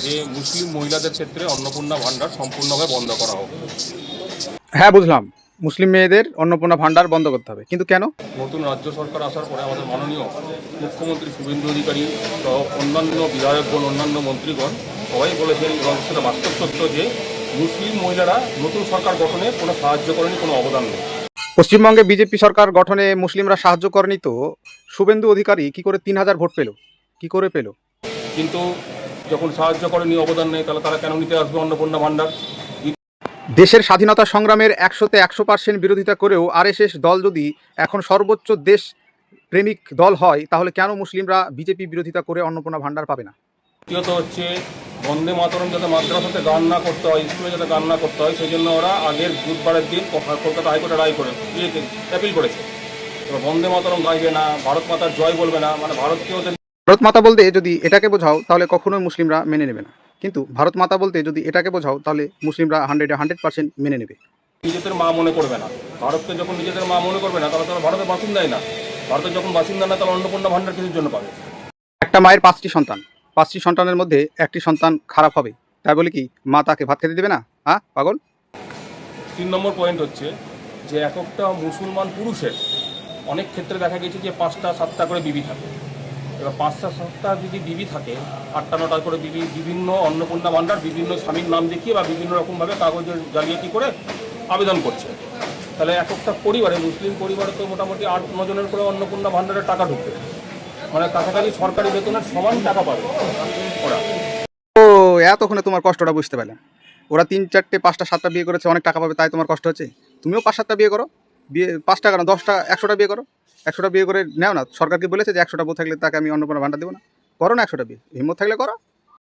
যে মুসলিম মহিলাদের ক্ষেত্রে অন্নপূর্ণা ভাণ্ডার সম্পূর্ণভাবে বন্ধ করা হোক। হ্যাঁ, বুঝলাম। মুসলিম মেয়েদের অন্নপূর্ণা ভাণ্ডার বন্ধ করতে হবে, কিন্তু কেন? নতুন রাজ্য সরকার আসার পরে আমাদের মাননীয় মুখ্যমন্ত্রী শুভেন্দু অধিকারী সহ অন্যান্য বিধায়কগণ, অন্যান্য মন্ত্রীগণ সবাই বলেছেন এবং সেটা বাস্তব সত্য যে মুসলিম মহিলারা নতুন সরকার গঠনে কোনো সাহায্য করেনি, কোনো অবদান নেই। পশ্চিমবঙ্গে বিজেপি সরকার গঠনে মুসলিমরা সাহায্য করেনি, তো শুভেন্দু অধিকারী কি করে ৩,০০০ ভোট পেল? কি করে পেল? কিন্তু যখন সাহায্য করেনি, অবদান নেই, তাহলে তারা কেন নিতে আসবে অন্নপূর্ণা ভাণ্ডার? দেশের স্বাধীনতা সংগ্রামের ১০০% বিরোধিতা করেও আরএসএস দল যদি এখন সর্বোচ্চ দেশ প্রেমিক দল হয়, তাহলে কেন মুসলিমরা বিজেপি বিরোধিতা করে অন্নপূর্ণা ভাণ্ডার পাবে না? দ্বিতীয়ত হচ্ছে বন্দে মাতরম যাতে মাদ্রাসাতে গান না করতে হয়, স্কুলে যাতে গান না করতে হয়, সেই জন্য ওরা আগের বুধবারের দিন কলকাতা হাইকোর্টে রায় করে অ্যাপিল করেছে। এবার বন্দে মাতরম গাইবে না, ভারত মাতার জয় বলবে না, মানে ভারতকে ওদের ভারত মাতা বলতে যদি এটাকে বোঝাও, তাহলে কখনোই মুসলিমরা মেনে নেবে না। কিন্তু ভারত মাতা বলতে যদি এটাকে বোঝাও, তাহলে মুসলিমরা 100% মেনে নেবে। নিজেদের মা মনে করবে না। ভারতকে যখন নিজেদের মা মনে করবে না, তাহলে তারা ভারতের বাসিন্দাই না। ভারতের যখন বাসিন্দা না, তাহলে অন্নপূর্ণা ভাণ্ডার কিছুর জন্য পাবে? একটা মায়ের 5টি সন্তান, 5টি সন্তানের মধ্যে একটি সন্তান খারাপ হবে, তাই বলে কি মা তাকে ভাত খেতে দেবে না? হ্যাঁ, পাগল। 3 নম্বর পয়েন্ট হচ্ছে যে এক একটা মুসলমান পুরুষের অনেক ক্ষেত্রে দেখা গেছে যে 5টা 7টা করে বিবি থাকে। এবার 5টা 7টা যদি বিবি থাকে, 8টা 9টা করে বিবি বিভিন্ন অন্নপূর্ণা ভাণ্ডার বিভিন্ন স্বামীর নাম দেখিয়ে বা বিভিন্ন রকমভাবে কাগজের জালিয়াতি করে আবেদন করছে। তাহলে এক একটা পরিবারে, মুসলিম পরিবারে তো মোটামুটি 8-9 জনের করে অন্নপূর্ণা ভাণ্ডারের টাকা ঢুকবে, মানে কাছাকাছি সরকারি বেতনের সমান টাকা পাবে ওরা। ও, এতক্ষণে তোমার কষ্টটা বুঝতে পারলাম। ওরা 3, 4, 5টা 7টা বিয়ে করেছে, অনেক টাকা পাবে, তাই তোমার কষ্ট হচ্ছে। তুমিও 5-7টা বিয়ে করো, বিয়ে 5টা কেন 10টা 100টা বিয়ে করো। 100টা বিয়ে করে নেও না, সরকার কি বলেছে যে 100টা বউ থাকলে তাকে আমি অন্নপূর্ণা ভাণ্ডার দেবো না? করো না 100টা বিয়ে, হিম্মত থাকলে করো।